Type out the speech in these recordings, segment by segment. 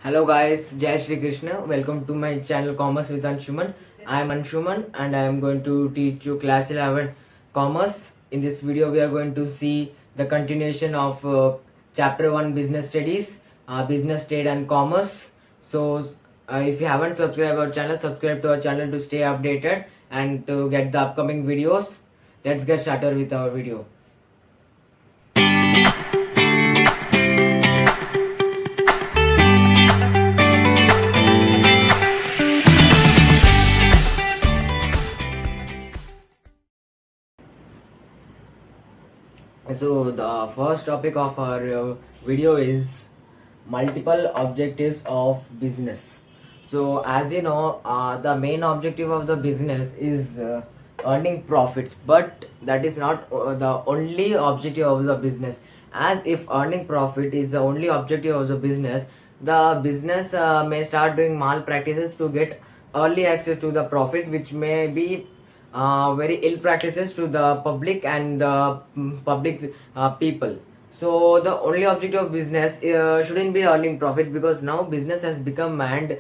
Hello guys, Jai Shri Krishna. Welcome to my channel Commerce with Anshuman. I am Anshuman and I am going to teach you class 11 Commerce. In this video we are going to see the continuation of chapter 1 business studies, business trade and commerce. So if you haven't subscribed our channel, subscribe to our channel to stay updated and to get the upcoming videos. Let's get started with our video. So the first topic of our video is multiple objectives of business. So as you know, the main objective of the business is earning profits, but that is not the only objective of the business. As if earning profit is the only objective of the business may start doing malpractices to get early access to the profits, which may be very ill practices to the public and the public people. So the only objective of business shouldn't be earning profit, because now business has become an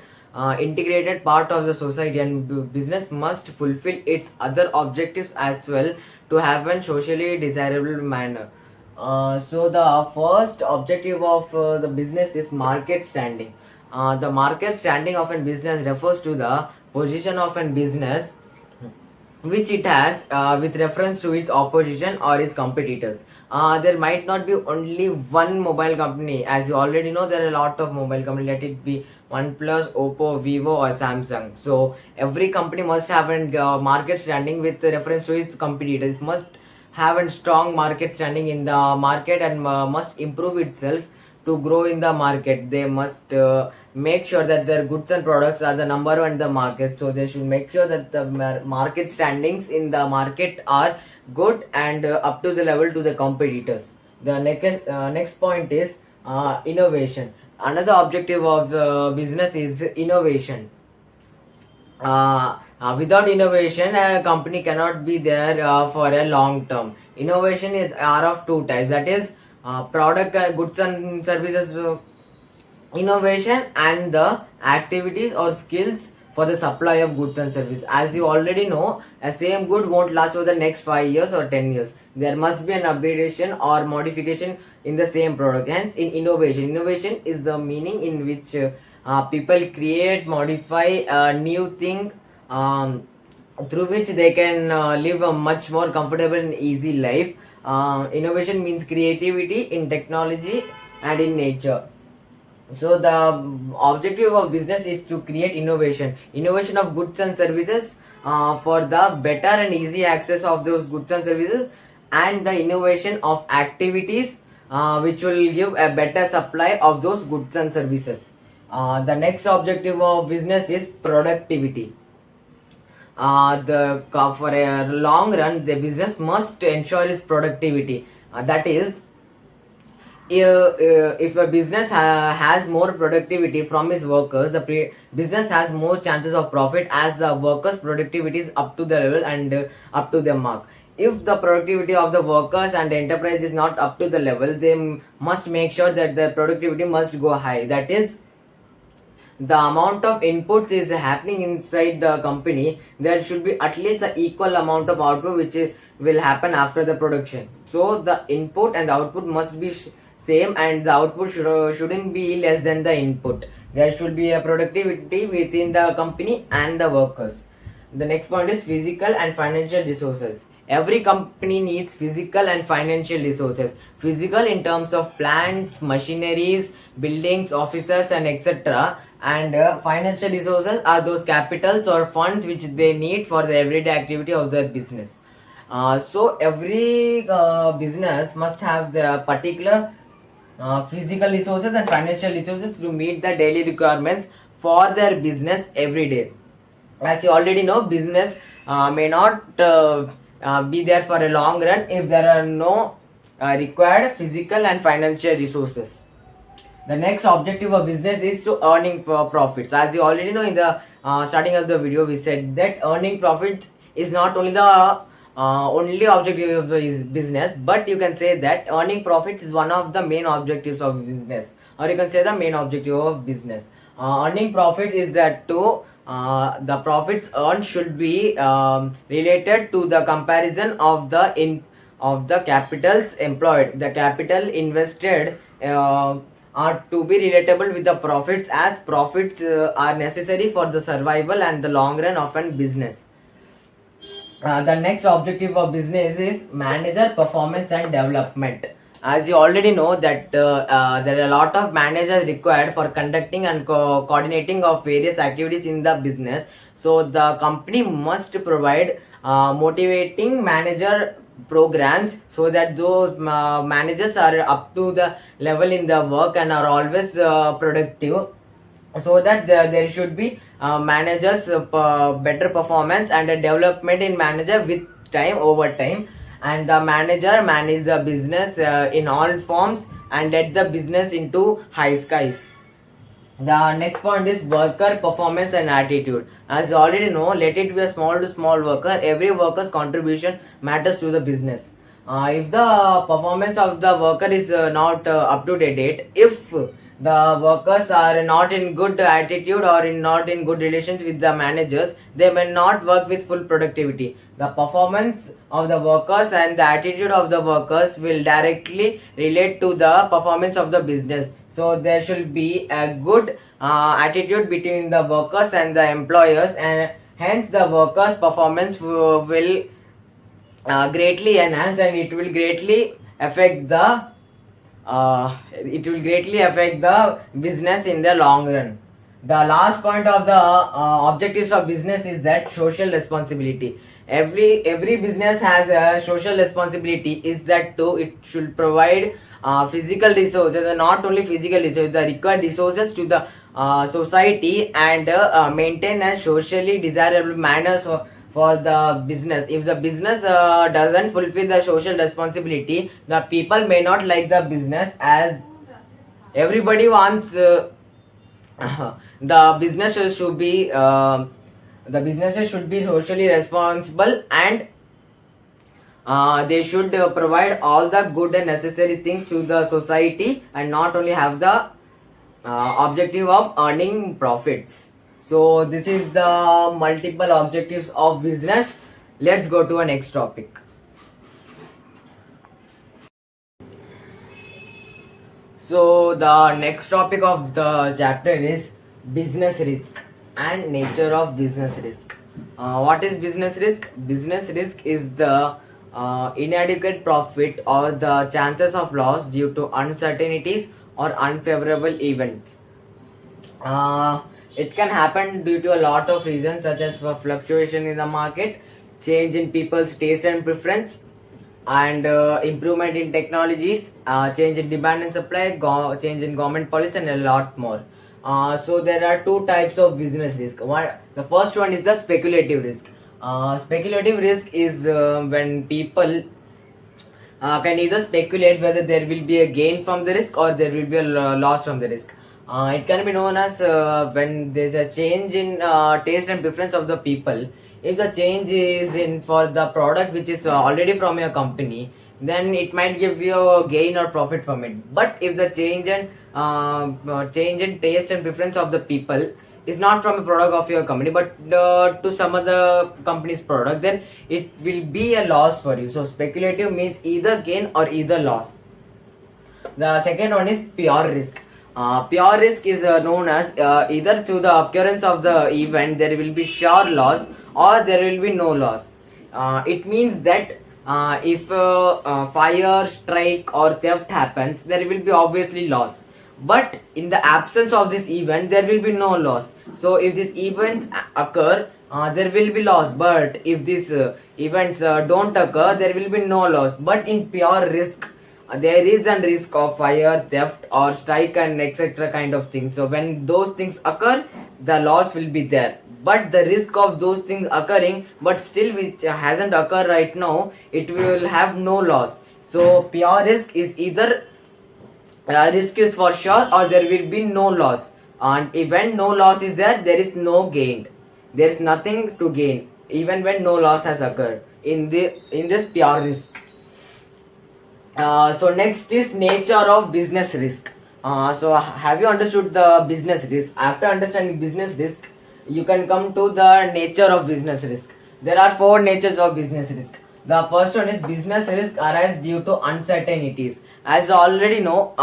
integrated part of the society, and business must fulfill its other objectives as well to have a socially desirable manner. So the first objective of the business is market standing. The market standing of a business refers to the position of a business which it has with reference to its opposition or its competitors. There might not be only one mobile company. As you already know, there are a lot of mobile companies, let it be OnePlus, Oppo, Vivo or Samsung. So every company must have a market standing with reference to its competitors, must have a strong market standing in the market, and must improve itself to grow in the market. They must make sure that their goods and products are the number one in the market. So they should make sure that the market standings in the market are good and up to the level to the competitors. The next point is innovation. Another objective of the business is innovation. Without innovation, a company cannot be there for a long term. Innovation is are of two types, that is product goods and services innovation, and the activities or skills for the supply of goods and services. As you already know, a same good won't last for the next 5 years or 10 years. There must be an upgradation or modification in the same product. Hence, in innovation is the meaning in which people create, modify a new thing, through which they can live a much more comfortable and easy life. Innovation means creativity in technology and in nature. So the objective of business is to create innovation of goods and services for the better and easy access of those goods and services, and the innovation of activities which will give a better supply of those goods and services. The next objective of business is productivity. For a long run, the business must ensure its productivity. That is, if a business has more productivity from its workers, the business has more chances of profit, as the workers productivity is up to the level and up to the mark. If the productivity of the workers and the enterprise is not up to the level, they must make sure that the productivity must go high. That is, the amount of inputs is happening inside the company, there should be at least the equal amount of output which will happen after the production. So the input and the output must be same, and the output shouldn't be less than the input. There should be a productivity within the company and the workers. The next point is physical and financial resources. Every company needs physical and financial resources. Physical in terms of plants, machineries, buildings, offices, and etc. And financial resources are those capitals or funds which they need for the everyday activity of their business. So every business must have the particular physical resources and financial resources to meet the daily requirements for their business every day. As you already know, business may not be there for a long run if there are no required physical and financial resources. The next objective of business is to earning profits. As you already know, in the starting of the video, we said that earning profits is not only the only objective of the business, but you can say that earning profits is one of the main objectives of business. or you can say the main objective of business. Earning profit is that too. The profits earned should be related to the comparison of the capitals employed. The capital invested are to be relatable with the profits, as profits are necessary for the survival and the long run of an business. The next objective of business is manager performance and development. As you already know that there are a lot of managers required for conducting and coordinating of various activities in the business. So the company must provide motivating manager programs so that those managers are up to the level in the work and are always productive, so that there should be managers better performance and a development in manager with time over time, and the manager manage the business in all forms and let the business into high skies. The next point is worker performance and attitude. As you already know, let it be a small to small worker, every worker's contribution matters to the business. If the performance of the worker is not up to date, if the workers are not in good attitude or not in good relations with the managers, they may not work with full productivity. The performance of the workers and the attitude of the workers will directly relate to the performance of the business. So there should be a good attitude between the workers and the employers, and hence the workers performance will greatly enhance, and it will greatly affect the business in the long run. The last point of the objectives of business is that social responsibility. Every business has a social responsibility, is that too it should provide physical resources, and not only physical resources, the required resources to the society, and maintain a socially desirable manner for the business. If the business doesn't fulfill the social responsibility, the people may not like the business, as everybody wants the businesses should be socially responsible, and they should provide all the good and necessary things to the society, and not only have the objective of earning profits. So this is the multiple objectives of business. Let's go to a next topic. So the next topic of the chapter is business risk and nature of business risk. What is business risk? Business risk is the inadequate profit or the chances of loss due to uncertainties or unfavorable events. It can happen due to a lot of reasons, such as for fluctuation in the market, change in people's taste and preference, and improvement in technologies, change in demand and supply, change in government policy, and a lot more. So there are two types of business risk. The first one is the speculative risk. Speculative risk is when people can either speculate whether there will be a gain from the risk or there will be a loss from the risk. It can be known as when there's a change in taste and preference of the people. If the change is in for the product which is already from your company, then it might give you a gain or profit from it. But if the change in taste and preference of the people is not from a product of your company, but to some other company's product, then it will be a loss for you. So speculative means either gain or either loss. The second one is pure risk. Pure risk is known as either through the occurrence of the event there will be sure loss, or there will be no loss. It means that if fire, strike, or theft happens, there will be obviously loss. But in the absence of this event, there will be no loss. So if these events occur, there will be loss. But if these events don't occur, there will be no loss. But in pure risk, there is a risk of fire, theft, or strike, and etc. kind of things. So when those things occur, the loss will be there. But the risk of those things occurring, but still which hasn't occurred right now, it will have no loss. So pure risk is either risk is for sure, or there will be no loss. And when no loss is there, there is no gain. There is nothing to gain, even when no loss has occurred in this pure risk. So next is nature of business risk. So have you understood the business risk? After understanding business risk, you can come to the nature of business risk. There are four natures of business risk. The first one is business risk arise due to uncertainties. As you already know,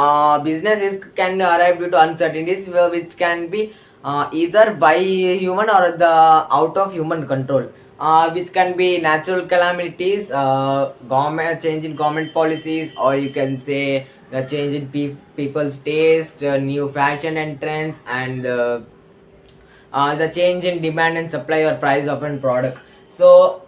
business risk can arise due to uncertainties, which can be either by human or the out of human control. Which can be natural calamities, government change in government policies, or you can say the change in people's taste, new fashion and trends, and the change in demand and supply or price of a product. So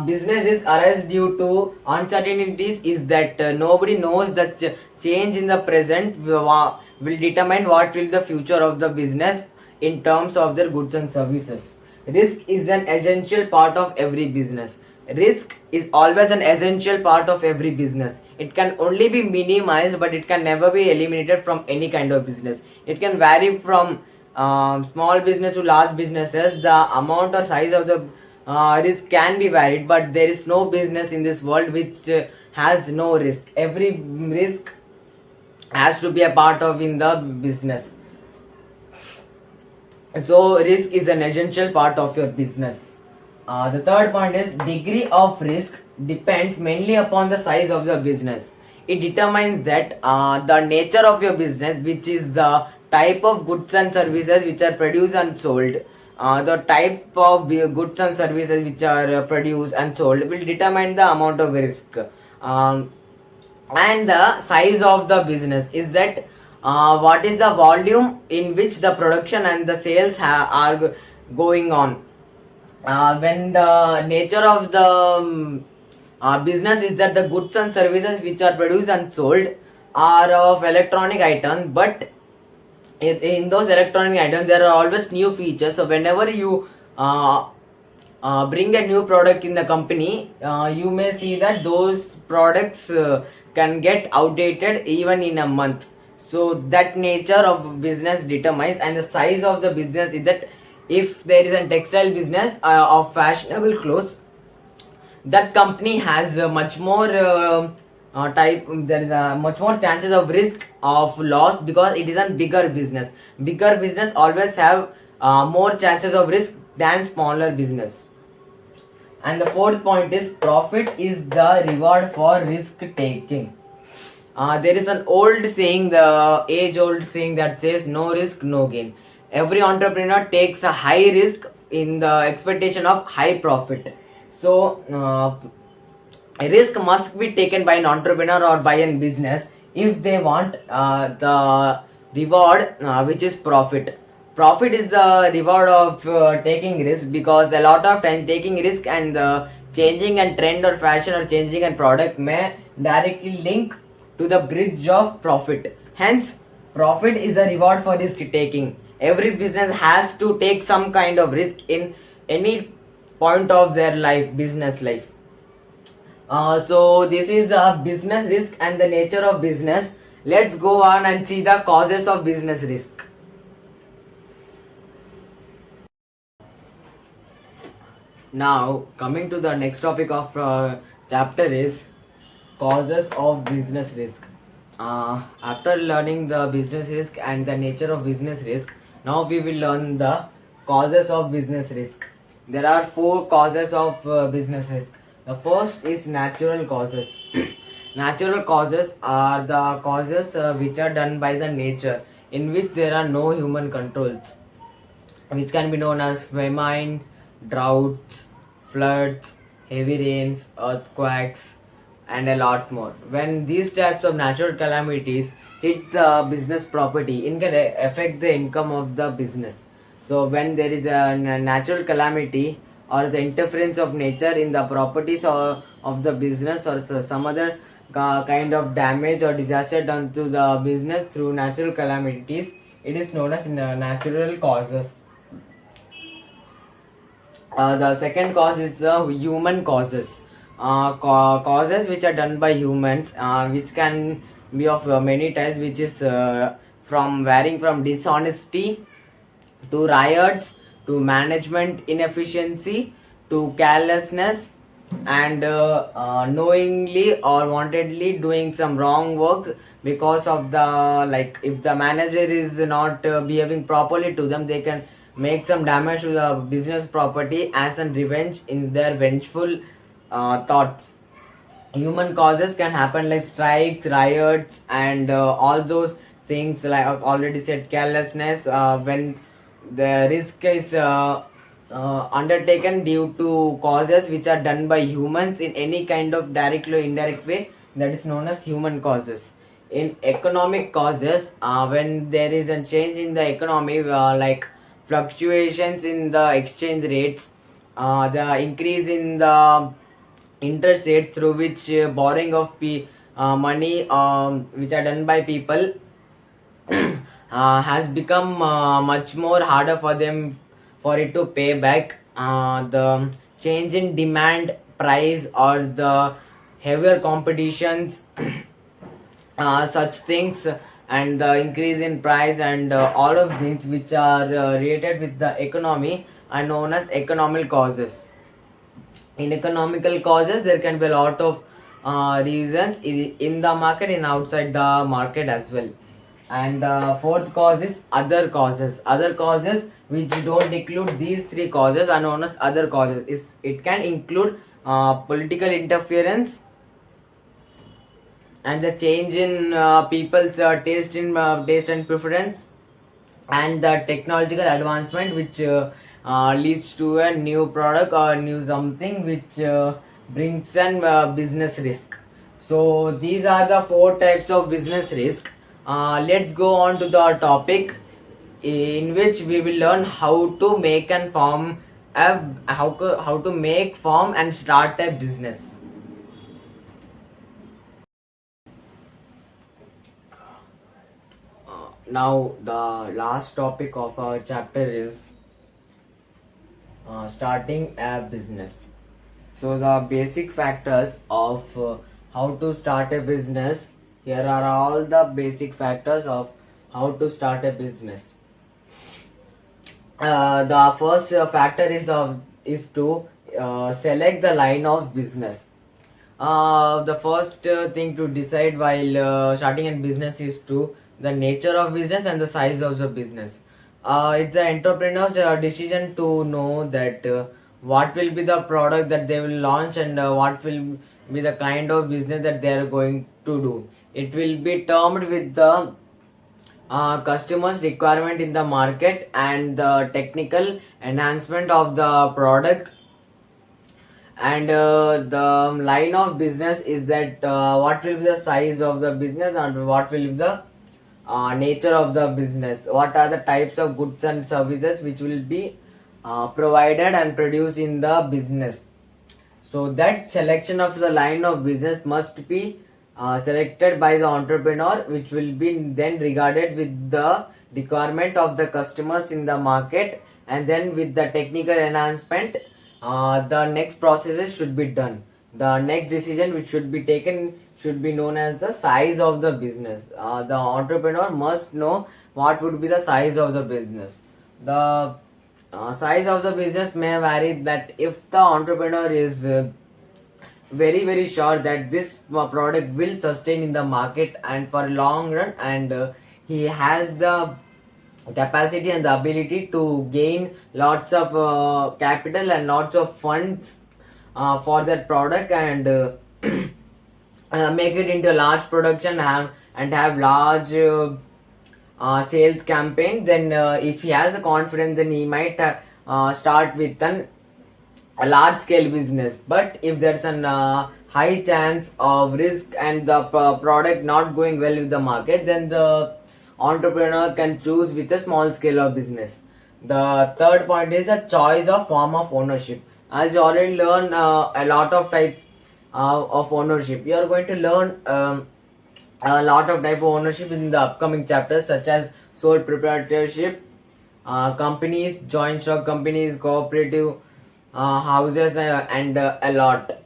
businesses arise due to uncertainties is that nobody knows that change in the present will determine what will the future of the business in terms of their goods and services. Risk is an essential part of every business. Risk is always an essential part of every business. It can only be minimized, but it can never be eliminated from any kind of business. It can vary from small business to large businesses. The amount or size of the risk can be varied, but there is no business in this world which has no risk. Every risk has to be a part of in the business. So risk is an essential part of your business. The third point is degree of risk depends mainly upon the size of the business. It determines that the nature of your business, which is the type of goods and services which are produced and sold, the type of goods and services which are produced and sold will determine the amount of risk. Um, and the size of the business is that what is the volume in which the production and the sales are going on. When the nature of the business is that the goods and services which are produced and sold are of electronic items, but in those electronic items there are always new features. So whenever you bring a new product in the company, you may see that those products can get outdated even in a month. So that nature of business determines, and the size of the business is that if there is a textile business of fashionable clothes, that company has much more type there is much more chances of risk of loss, because it is a bigger business. Bigger business always have more chances of risk than smaller business. And the fourth point is profit is the reward for risk taking. There is an old saying, the age old saying that says no risk, no gain. Every entrepreneur takes a high risk in the expectation of high profit. So, a risk must be taken by an entrepreneur or by a business if they want the reward, which is profit. Profit is the reward of taking risk, because a lot of time taking risk and changing a trend or fashion or changing a product may directly link to the bridge of profit. Hence, profit is the reward for risk taking. Every business has to take some kind of risk in any point of their life, business life. So this is the business risk and the nature of business. Let's go on and see the causes of business risk. Now coming to the next topic of chapter is causes of business risk. After learning the business risk and the nature of business risk, now we will learn the causes of business risk. There are four causes of business risk. The first is natural causes. Natural causes are the causes which are done by the nature, in which there are no human controls, which can be known as famine, droughts, floods, heavy rains, earthquakes, and a lot more. When these types of natural calamities hit the business property, it can affect the income of the business. So when there is a natural calamity or the interference of nature in the properties of the business, or some other kind of damage or disaster done to the business through natural calamities, it is known as natural causes. The second cause is the human causes. Causes which are done by humans, which can be of many types, which is from varying from dishonesty to riots to management inefficiency to carelessness and knowingly or wantedly doing some wrong works because of the, like, if the manager is not behaving properly to them, they can make some damage to the business property as a revenge in their vengeful thoughts. Human causes can happen like strikes, riots, and all those things, like I already said, carelessness, when the risk is undertaken due to causes which are done by humans in any kind of direct or indirect way, that is known as human causes. In economic causes, when there is a change in the economy, like fluctuations in the exchange rates, the increase in the interest rate through which borrowing of money, which are done by people, has become much more harder for them for it to pay back. The change in demand, price, or the heavier competitions, such things, and the increase in price, and all of things which are related with the economy are known as economic causes. In economical causes, there can be a lot of reasons in the market and outside the market as well. And the fourth cause is other causes. Other causes which don't include these three causes are known as other causes. It can include political interference, and the change in people's taste and preference, and the technological advancement which leads to a new product or new something which brings an business risk. So these are the four types of business risk. Let's go on to the topic, in which we will learn how to make and form how to make, form, and start a business. Now the last topic of our chapter is starting a business. So the basic factors of how to start a business. Here are all the basic factors of how to start a business. The first factor is to select the line of business. The first thing to decide while starting a business is to the nature of business and the size of the business. It's the entrepreneur's decision to know that what will be the product that they will launch, and what will be the kind of business that they are going to do. It will be termed with the customers requirement in the market and the technical enhancement of the product. And the line of business is that what will be the size of the business, and what will be the nature of the business, what are the types of goods and services which will be provided and produced in the business. So that selection of the line of business must be selected by the entrepreneur, which will be then regarded with the requirement of the customers in the market, and then with the technical enhancement, the next processes should be done. The next decision which should be taken should be known as the size of the business. The entrepreneur must know what would be the size of the business. The size of the business may vary, that if the entrepreneur is very sure that this product will sustain in the market and for a long run, and he has the capacity and the ability to gain lots of capital and lots of funds for that product, and make it into large production, have large sales campaign. Then if he has the confidence, then he might start with a large scale business. But if there's an high chance of risk and the product not going well with the market, then the entrepreneur can choose with a small scale of business. The third point is the choice of form of ownership. As you already learn a lot of types of ownership, you are going to learn a lot of type of ownership in the upcoming chapters, such as sole proprietorship, companies, joint stock companies, cooperative houses, and a lot.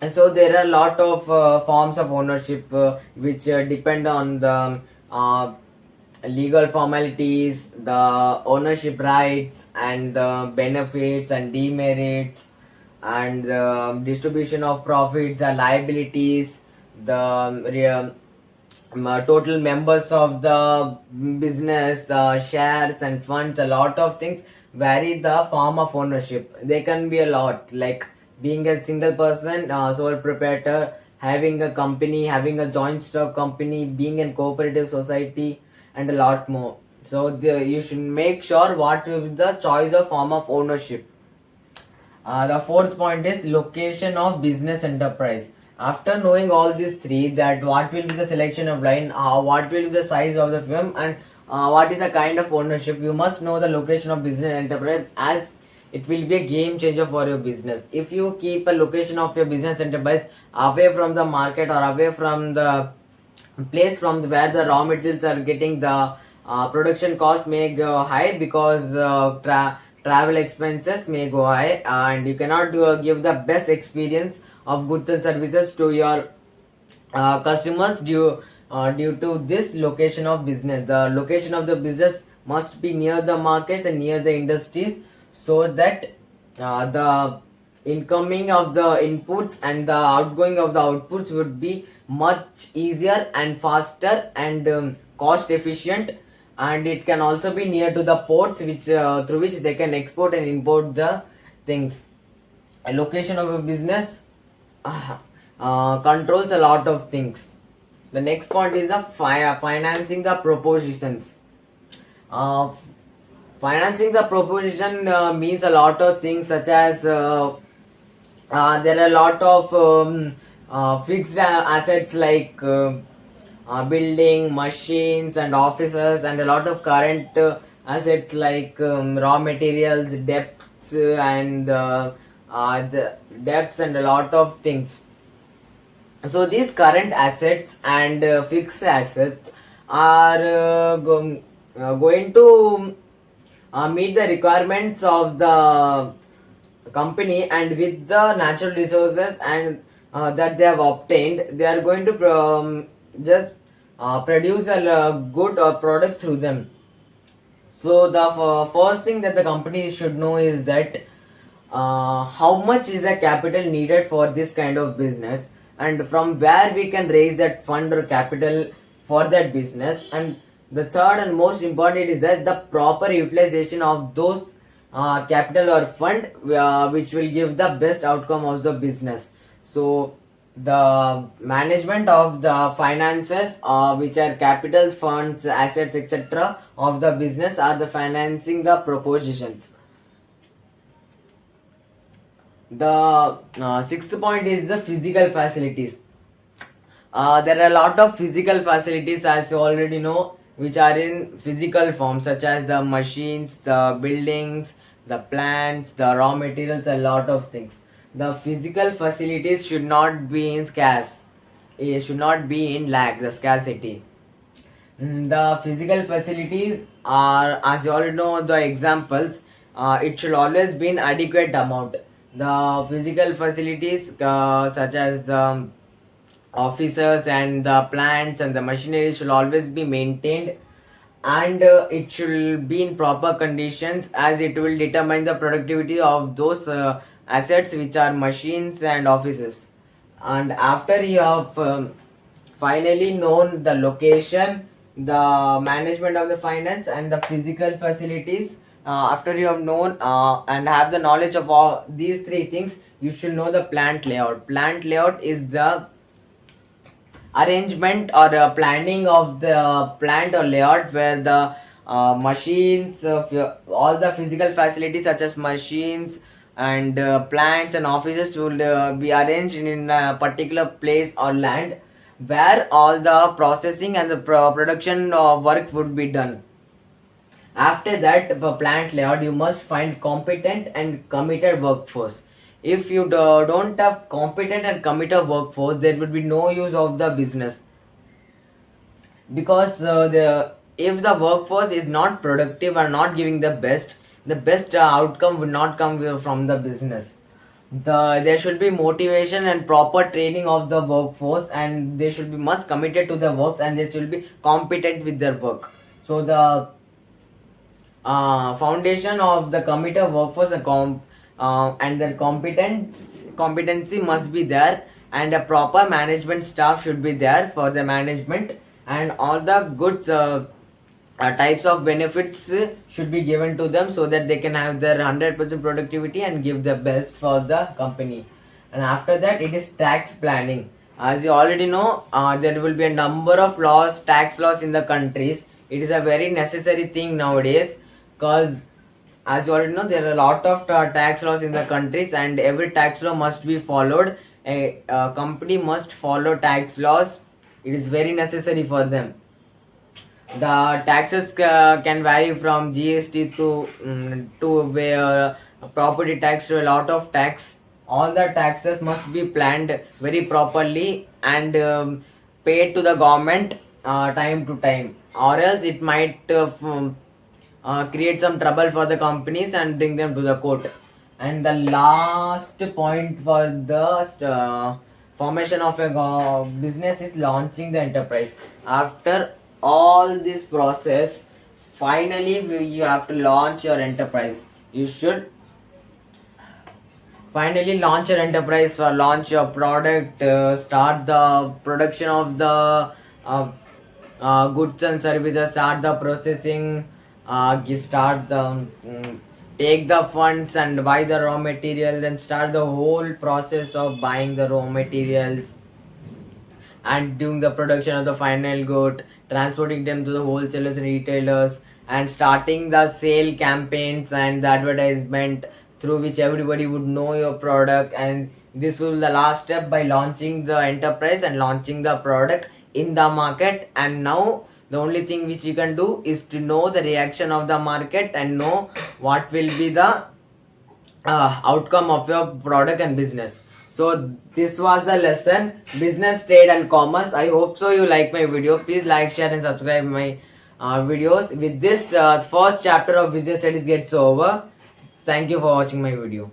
And so there are a lot of forms of ownership which depend on the legal formalities, the ownership rights, and the benefits and demerits, and the distribution of profits, the liabilities, the total members of the business, shares and funds. A lot of things vary the form of ownership. They can be a lot, like being a single person, sole proprietor, having a company, having a joint stock company, being in cooperative society, and a lot more. So you should make sure what will be the choice of form of ownership. The fourth point is location of business enterprise. After knowing all these three, that what will be the selection of line, what will be the size of the firm, and what is the kind of ownership, you must know the location of business enterprise, as it will be a game changer for your business. If you keep a location of your business enterprise away from the market or away from the place where the raw materials are getting, the production cost may go high, because travel expenses may go high, and you cannot give the best experience of goods and services to your customers due to this location of business. The location of the business must be near the markets and near the industries, so that the incoming of the inputs and the outgoing of the outputs would be much easier and faster and cost efficient. And it can also be near to the ports, which through which they can export and import the things. A location of a business controls a lot of things. The next point is the financing the propositions. uh, Financing the proposition means a lot of things, such as there are a lot of fixed assets, like building, machines and offices, and a lot of current assets, like raw materials, debts, and the debts, and a lot of things. So these current assets and fixed assets are going to meet the requirements of the company, and with the natural resources and that they have obtained, they are going to just produce a good product through them. So the first thing that the company should know is that how much is the capital needed for this kind of business, and from where we can raise that fund or capital for that business. And the third and most important is that the proper utilization of those capital or fund, which will give the best outcome of the business. So the management of the finances, which are capital, funds, assets, etc. of the business, are the financing the propositions. The sixth point is the physical facilities. There are a lot of physical facilities, as you already know, which are in physical form, such as the machines, the buildings, the plants, the raw materials, a lot of things. The physical facilities should not be in scarce. It should not be in lack, the scarcity. The physical facilities are, as you already know, the examples. It should always be in adequate amount. The physical facilities, such as the officers and the plants and the machinery, should always be maintained, and it should be in proper conditions, as it will determine the productivity of those assets, which are machines and offices. And after you have finally known the location, the management of the finance, and the physical facilities, after you have known and have the knowledge of all these three things, you should know the plant layout. Plant layout is the arrangement or planning of the plant or layout, where the machines of all the physical facilities, such as machines and plants and offices, will be arranged in a particular place or land, where all the processing and the production work would be done. After that, the plant layout, you must find competent and committed workforce. If you don't have competent and committed workforce, there would be no use of the business, because the if the workforce is not productive or not giving the best outcome would not come from the business. There should be motivation and proper training of the workforce, and they should be must committed to the works, and they should be competent with their work. So the foundation of the committed workforce and their competency must be there, and a proper management staff should be there for the management, and all the goods types of benefits should be given to them so that they can have their 100% productivity and give the best for the company. And after that, it is tax planning. As you already know, there will be a number of laws, tax laws in the countries. It is a very necessary thing nowadays, because as you already know, there are a lot of tax laws in the countries, and every tax law must be followed. A company must follow tax laws. It is very necessary for them. The taxes can vary from GST to where property tax to a lot of tax. All the taxes must be planned very properly and paid to the government time to time, or else it might create some trouble for the companies and bring them to the court. And the last point for the formation of a business is launching the enterprise. After all this process, finally you have to launch your enterprise. You should finally launch your enterprise, for launch your product, start the production of the goods and services, start the processing, start the take the funds and buy the raw materials, and start the whole process of buying the raw materials and doing the production of the final good, transporting them to the wholesalers and retailers, and starting the sale campaigns and the advertisement through which everybody would know your product. And this will be the last step by launching the enterprise and launching the product in the market. And now the only thing which you can do is to know the reaction of the market and know what will be the outcome of your product and business. So this was the lesson, business, trade and commerce. I hope so you like my video. Please like, share and subscribe my videos. With this first chapter of business studies gets over. Thank you for watching my video.